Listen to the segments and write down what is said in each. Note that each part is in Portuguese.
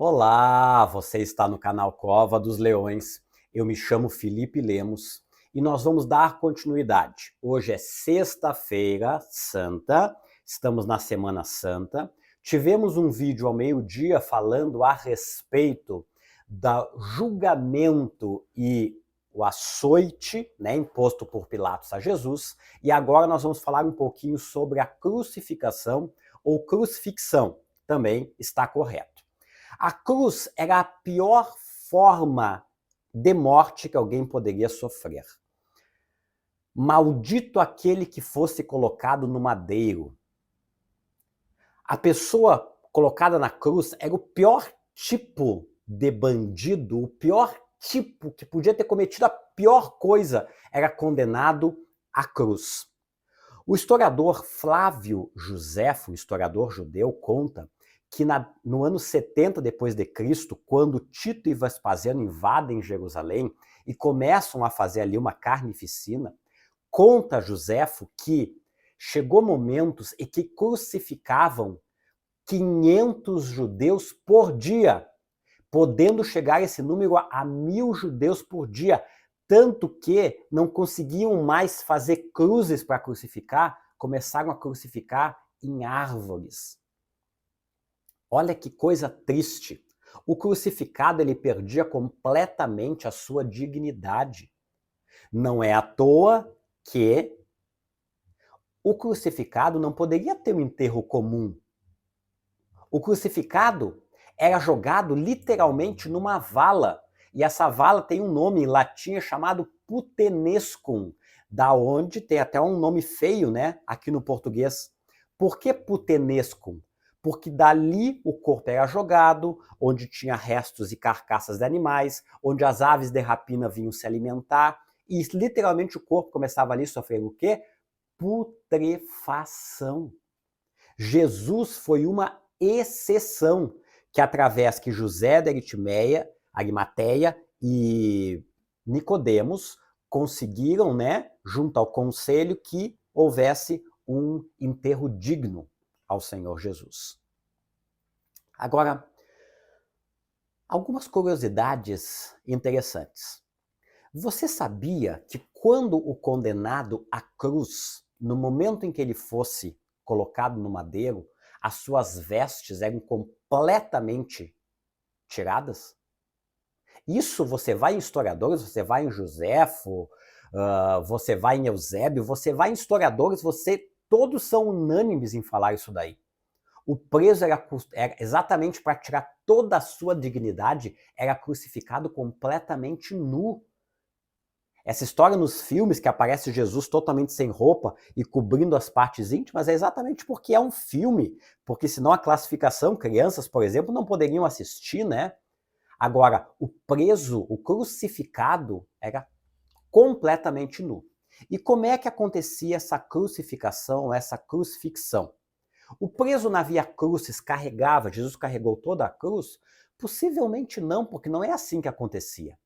Olá, você está no canal Cova dos Leões. Eu me chamo Felipe Lemos e nós vamos dar continuidade. Hoje é Sexta-feira Santa, estamos na Semana Santa. Tivemos um vídeo ao meio-dia falando a respeito do julgamento e o açoite, imposto por Pilatos a Jesus. E agora nós vamos falar um pouquinho sobre a crucificação ou crucifixão. Também está correto. A cruz era a pior forma de morte que alguém poderia sofrer. Maldito aquele que fosse colocado no madeiro. A pessoa colocada na cruz era o pior tipo de bandido, o pior tipo que podia ter cometido a pior coisa, era condenado à cruz. O historiador Flávio Josefo, historiador judeu, conta que no ano 70 depois de Cristo, quando Tito e Vespasiano invadem Jerusalém e começam a fazer ali uma carnificina, conta Josefo que chegou momentos em que crucificavam 500 judeus por dia, podendo chegar esse número a 1.000 judeus por dia, tanto que não conseguiam mais fazer cruzes para crucificar, começaram a crucificar em árvores. Olha que coisa triste. O crucificado ele perdia completamente a sua dignidade. Não é à toa que o crucificado não poderia ter um enterro comum. O crucificado era jogado literalmente numa vala. E essa vala tem um nome em latim chamado putenescum, da onde tem até um nome feio, aqui no português. Por que putenescum? Porque dali o corpo era jogado, onde tinha restos e carcaças de animais, onde as aves de rapina vinham se alimentar, e literalmente o corpo começava ali a sofrer o quê? Putrefação. Jesus foi uma exceção, que através que José de Arimateia e Nicodemos conseguiram, junto ao conselho, que houvesse um enterro digno ao Senhor Jesus. Agora, algumas curiosidades interessantes. Você sabia que quando o condenado à cruz, no momento em que ele fosse colocado no madeiro, as suas vestes eram completamente tiradas? Isso você vai em historiadores, você vai em Josefo, você vai em Eusébio, você vai em historiadores, todos são unânimes em falar isso daí. O preso era exatamente para tirar toda a sua dignidade, era crucificado completamente nu. Essa história nos filmes que aparece Jesus totalmente sem roupa e cobrindo as partes íntimas é exatamente porque é um filme, porque senão a classificação, crianças, por exemplo, não poderiam assistir, Agora, o preso, o crucificado, era completamente nu. E como é que acontecia essa crucificação, essa crucifixão? O preso na via crucis carregava, Jesus carregou toda a cruz? Possivelmente não, porque não é assim que acontecia.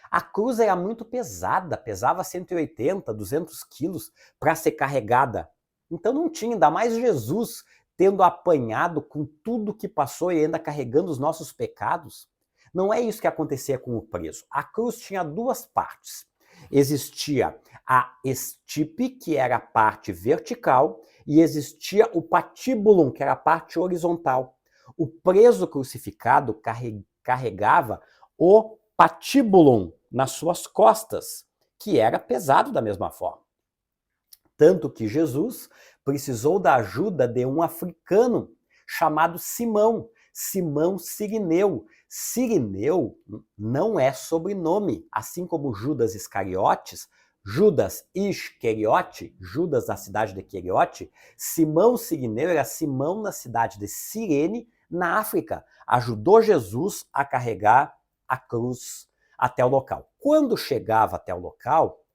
A cruz era muito pesada, pesava 180, 200 quilos para ser carregada. Então não tinha, ainda mais Jesus tendo apanhado com tudo que passou e ainda carregando os nossos pecados. Não é isso que acontecia com o preso. A cruz tinha duas partes. Existia a estipe, que era a parte vertical, e existia o patíbulum, que era a parte horizontal. O preso crucificado carregava o patíbulum nas suas costas, que era pesado da mesma forma. Tanto que Jesus precisou da ajuda de um africano chamado Simão, Simão Cirineu. Cirineu não é sobrenome, assim como Judas Iscariotes, Judas Iscariote, Judas da cidade de Queriote, Simão Cirineu era Simão na cidade de Cirene, na África. Ajudou Jesus a carregar a cruz até o local. Quando chegava até o local,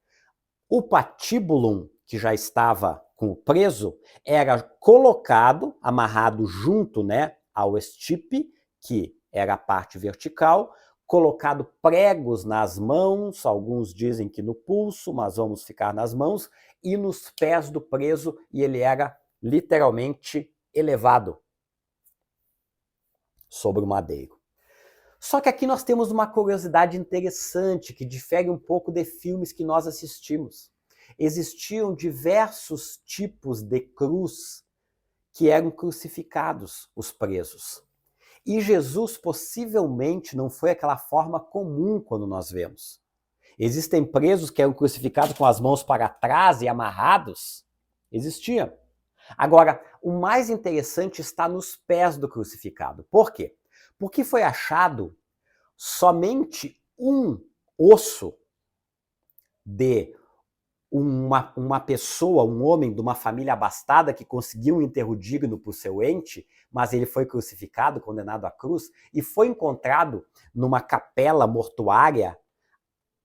o patíbulum, que já estava com o preso, era colocado, amarrado junto ao estipe, que era a parte vertical, colocado pregos nas mãos, alguns dizem que no pulso, mas vamos ficar nas mãos, e nos pés do preso, e ele era literalmente elevado sobre o madeiro. Só que aqui nós temos uma curiosidade interessante que difere um pouco de filmes que nós assistimos. Existiam diversos tipos de cruz que eram crucificados, os presos. E Jesus possivelmente não foi aquela forma comum quando nós vemos. Existem presos que eram crucificados com as mãos para trás e amarrados? Existia. Agora, o mais interessante está nos pés do crucificado. Por quê? Porque foi achado somente um osso de uma pessoa, um homem de uma família abastada que conseguiu um enterro digno para o seu ente, mas ele foi crucificado, condenado à cruz, e foi encontrado numa capela mortuária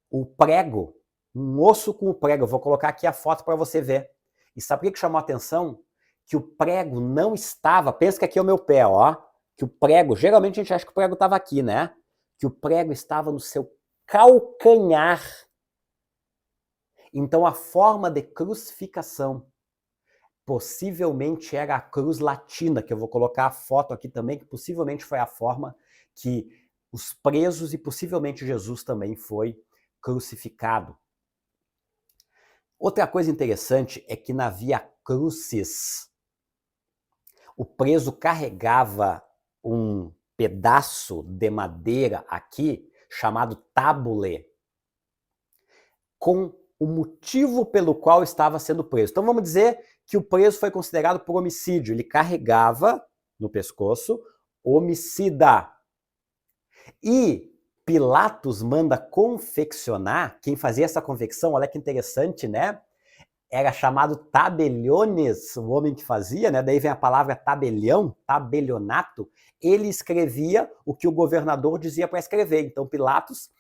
o prego, um osso com o prego. Eu vou colocar aqui a foto para você ver. E sabe o que chamou a atenção? Que o prego não estava, pensa que aqui é o meu pé, ó, que o prego, geralmente a gente acha que o prego estava aqui, né? Que o prego estava no seu calcanhar. Então a forma de crucificação possivelmente era a cruz latina, que eu vou colocar a foto aqui também, que possivelmente foi a forma que os presos e possivelmente Jesus também foi crucificado. Outra coisa interessante é que na Via Crucis, o preso carregava um pedaço de madeira aqui, chamado tabule, com o motivo pelo qual estava sendo preso. Então vamos dizer que o preso foi considerado por homicídio. Ele carregava no pescoço homicida. E Pilatos manda confeccionar, quem fazia essa confecção, olha que interessante, né? Era chamado tabeliones, o homem que fazia, né? Daí vem a palavra tabelião, tabelionato. Ele escrevia o que o governador dizia para escrever. Então Pilatos,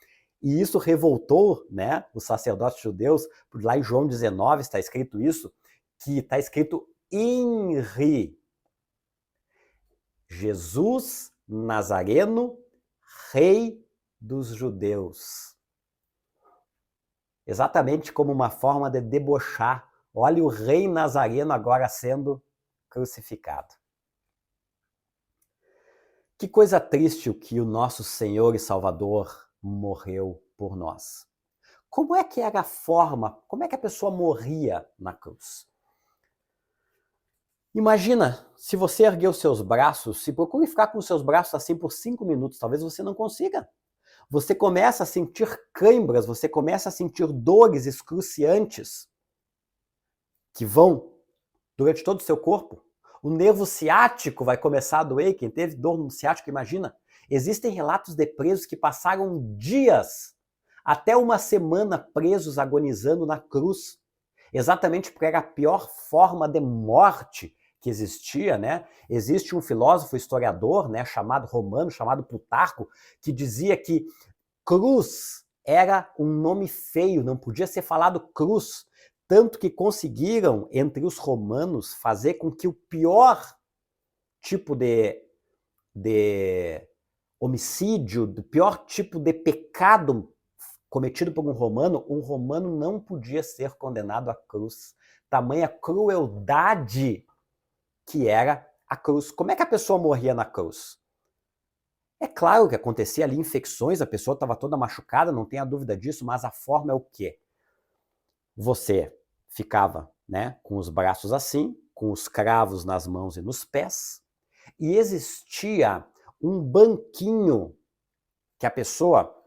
e isso revoltou, né, os sacerdotes judeus, lá em João 19 está escrito isso, que está escrito INRI, Jesus Nazareno, Rei dos Judeus. Exatamente como uma forma de debochar. Olha o rei Nazareno agora sendo crucificado. Que coisa triste o que o nosso Senhor e Salvador morreu por nós. Como é que era a forma, como é que a pessoa morria na cruz? Imagina, se você erguer os seus braços, se procure ficar com os seus braços assim por 5 minutos, talvez você não consiga. Você começa a sentir câimbras, você começa a sentir dores excruciantes que vão durante todo o seu corpo. O nervo ciático vai começar a doer. Quem teve dor no ciático, imagina. Existem relatos de presos que passaram dias, até uma semana presos, agonizando na cruz. Exatamente porque era a pior forma de morte que existia, né? Existe um filósofo historiador, né, chamado romano, chamado Plutarco, que dizia que cruz era um nome feio, não podia ser falado cruz, tanto que conseguiram, entre os romanos, fazer com que o pior tipo de homicídio, do pior tipo de pecado cometido por um romano não podia ser condenado à cruz. Tamanha crueldade que era a cruz. Como é que a pessoa morria na cruz? É claro que acontecia ali infecções, a pessoa estava toda machucada, não tenha dúvida disso, mas a forma é o quê? Você ficava, né, com os braços assim, com os cravos nas mãos e nos pés, e existia um banquinho que a pessoa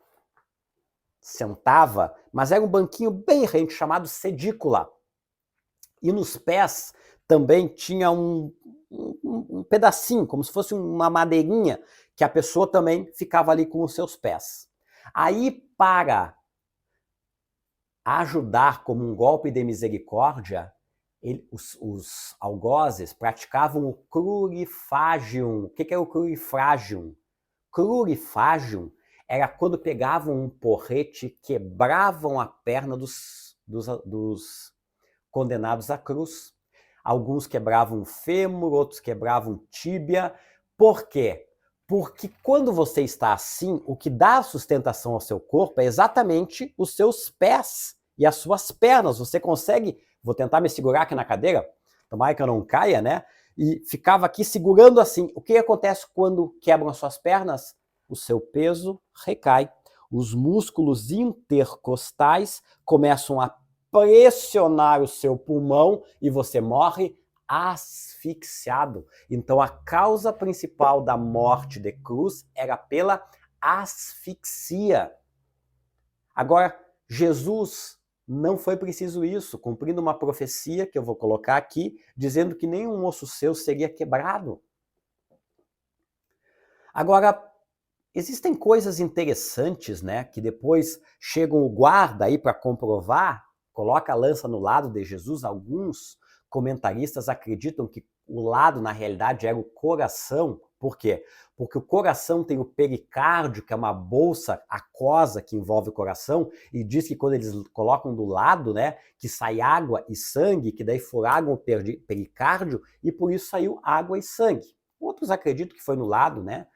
sentava, mas era um banquinho bem rente, chamado sedícula. E nos pés também tinha um pedacinho, como se fosse uma madeirinha, que a pessoa também ficava ali com os seus pés. Aí, para ajudar como um golpe de misericórdia, os algozes praticavam o crurifagium. O que é o crurifagium? Crurifagium era quando pegavam um porrete, quebravam a perna dos condenados à cruz. Alguns quebravam o fêmur, outros quebravam tíbia. Por quê? Porque quando você está assim, o que dá sustentação ao seu corpo é exatamente os seus pés e as suas pernas. Você consegue, vou tentar me segurar aqui na cadeira, tomara que eu não caia, né? E ficava aqui segurando assim. O que acontece quando quebram as suas pernas? o seu peso recai. Os músculos intercostais começam a pressionar o seu pulmão e você morre asfixiado. Então a causa principal da morte de cruz era pela asfixia. Agora, Jesus não foi preciso isso, cumprindo uma profecia que eu vou colocar aqui, dizendo que nenhum osso seu seria quebrado. Agora, existem coisas interessantes, né, que depois chegam o guarda aí para comprovar, coloca a lança no lado de Jesus. Alguns comentaristas acreditam que o lado, na realidade, era o coração. Por quê? Porque o coração tem o pericárdio, que é uma bolsa aquosa que envolve o coração, e diz que quando eles colocam do lado, né, que sai água e sangue, que daí furaram o pericárdio, e por isso saiu água e sangue. Outros acreditam que foi no lado, né,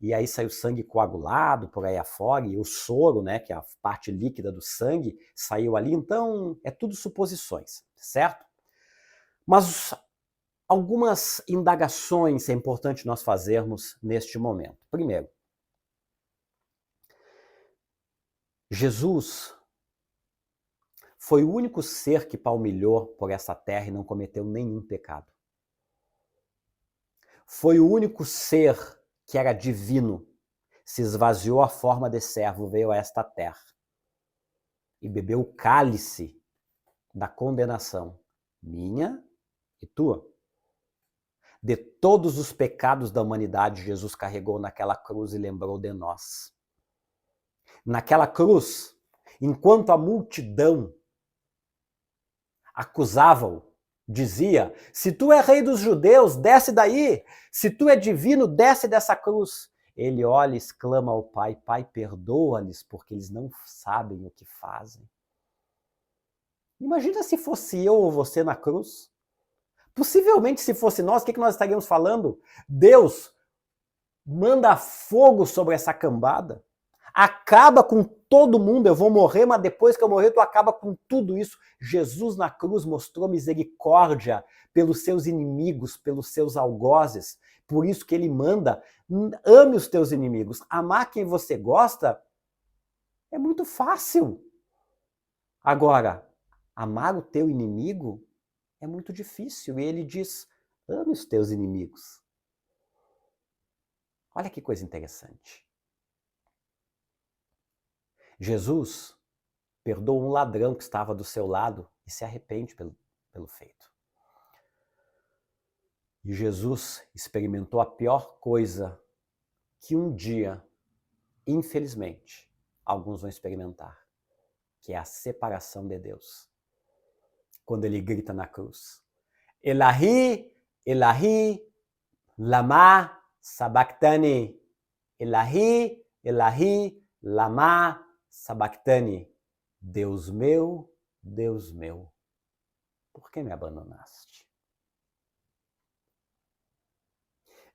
e aí saiu sangue coagulado por aí afora, e o soro, né, que é a parte líquida do sangue, saiu ali. Então, é tudo suposições, certo? Mas algumas indagações é importante nós fazermos neste momento. Primeiro, Jesus foi o único ser que palmilhou por essa terra e não cometeu nenhum pecado. Foi o único ser que era divino, se esvaziou a forma de servo, veio a esta terra e bebeu o cálice da condenação, minha e tua. De todos os pecados da humanidade, Jesus carregou naquela cruz e lembrou de nós. Naquela cruz, enquanto a multidão acusava-o, dizia: se tu é rei dos judeus, desce daí. Se tu é divino, desce dessa cruz. Ele olha e exclama ao Pai: Pai, perdoa-lhes, porque eles não sabem o que fazem. Imagina se fosse eu ou você na cruz. Possivelmente, se fosse nós, o que nós estaríamos falando? Deus, manda fogo sobre essa cambada. Acaba com todo mundo, eu vou morrer, mas depois que eu morrer, tu acaba com tudo isso. Jesus na cruz mostrou misericórdia pelos seus inimigos, pelos seus algozes. Por isso que ele manda, ame os teus inimigos. Amar quem você gosta é muito fácil. Agora, amar o teu inimigo é muito difícil. E ele diz, ame os teus inimigos. Olha que coisa interessante. Jesus perdoa um ladrão que estava do seu lado e se arrepende pelo feito. E Jesus experimentou a pior coisa que um dia, infelizmente, alguns vão experimentar, que é a separação de Deus. Quando ele grita na cruz, Elahi, Elahi, lama sabachthani. Elahi, Elahi, lama sabachthani. Deus meu, por que me abandonaste?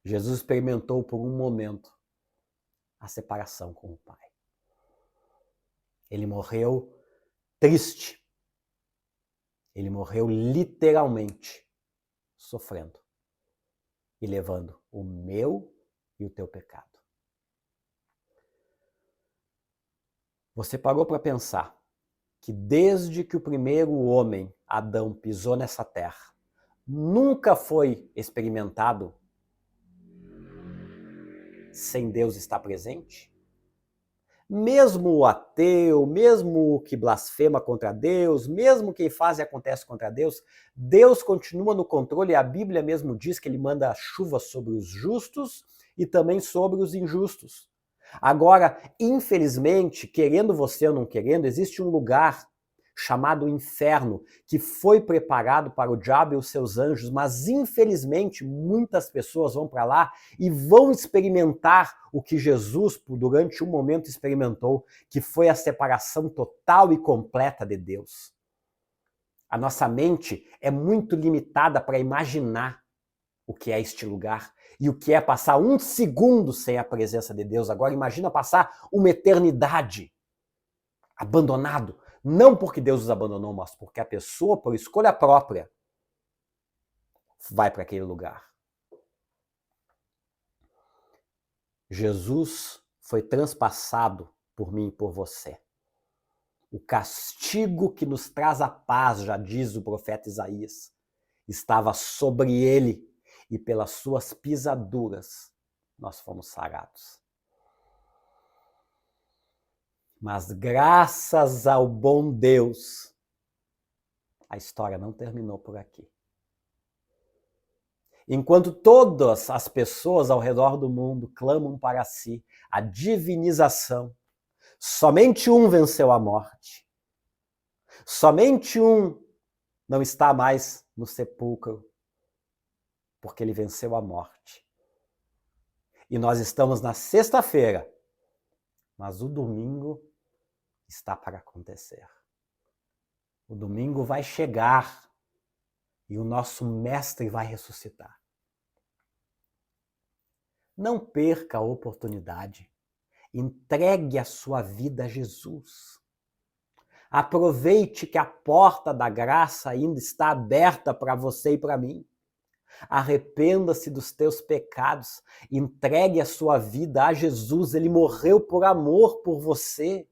Jesus experimentou por um momento a separação com o Pai. Ele morreu triste. Ele morreu literalmente sofrendo e levando o meu e o teu pecado. Você parou para pensar que desde que o primeiro homem, Adão, pisou nessa terra, nunca foi experimentado sem Deus estar presente? Mesmo o ateu, mesmo o que blasfema contra Deus, mesmo quem faz e acontece contra Deus, Deus continua no controle, e a Bíblia mesmo diz que ele manda chuva sobre os justos e também sobre os injustos. Agora, infelizmente, querendo você ou não querendo, existe um lugar chamado inferno, que foi preparado para o diabo e os seus anjos, mas infelizmente muitas pessoas vão para lá e vão experimentar o que Jesus, durante um momento, experimentou, que foi a separação total e completa de Deus. A nossa mente é muito limitada para imaginar o que é este lugar e o que é passar um segundo sem a presença de Deus. Agora imagina passar uma eternidade abandonado. Não porque Deus os abandonou, mas porque a pessoa, por escolha própria, vai para aquele lugar. Jesus foi transpassado por mim e por você. O castigo que nos traz a paz, já diz o profeta Isaías, estava sobre ele, e pelas suas pisaduras nós fomos sarados. Mas graças ao bom Deus, a história não terminou por aqui. Enquanto todas as pessoas ao redor do mundo clamam para si a divinização, somente um venceu a morte. Somente um não está mais no sepulcro, porque ele venceu a morte. E nós estamos na sexta-feira, mas o domingo está para acontecer. O domingo vai chegar e o nosso mestre vai ressuscitar. Não perca a oportunidade. Entregue a sua vida a Jesus. Aproveite que a porta da graça ainda está aberta para você e para mim. Arrependa-se dos teus pecados. Entregue a sua vida a Jesus. Ele morreu por amor por você.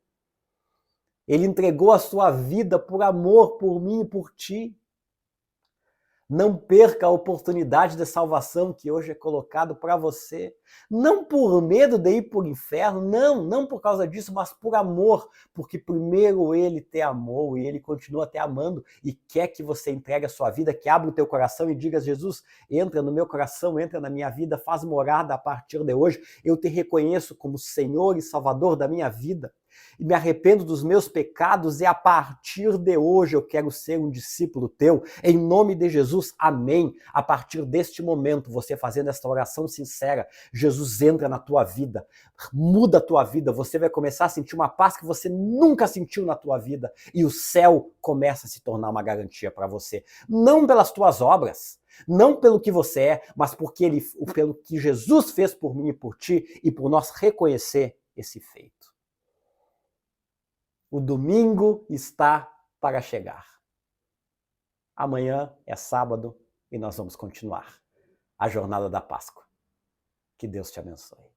Ele entregou a sua vida por amor por mim e por ti. Não perca a oportunidade de salvação que hoje é colocado para você. Não por medo de ir para o inferno, não por causa disso, mas por amor. Porque primeiro ele te amou e ele continua te amando e quer que você entregue a sua vida, que abra o teu coração e diga: Jesus, entra no meu coração, entra na minha vida, faz morada a partir de hoje. Eu te reconheço como Senhor e Salvador da minha vida. E me arrependo dos meus pecados e a partir de hoje eu quero ser um discípulo teu. Em nome de Jesus, amém. A partir deste momento, você fazendo esta oração sincera, Jesus entra na tua vida, muda a tua vida, você vai começar a sentir uma paz que você nunca sentiu na tua vida e o céu começa a se tornar uma garantia para você. Não pelas tuas obras, não pelo que você é, mas pelo que Jesus fez por mim e por ti e por nós reconhecer esse feito. O domingo está para chegar. Amanhã é sábado e nós vamos continuar a jornada da Páscoa. Que Deus te abençoe.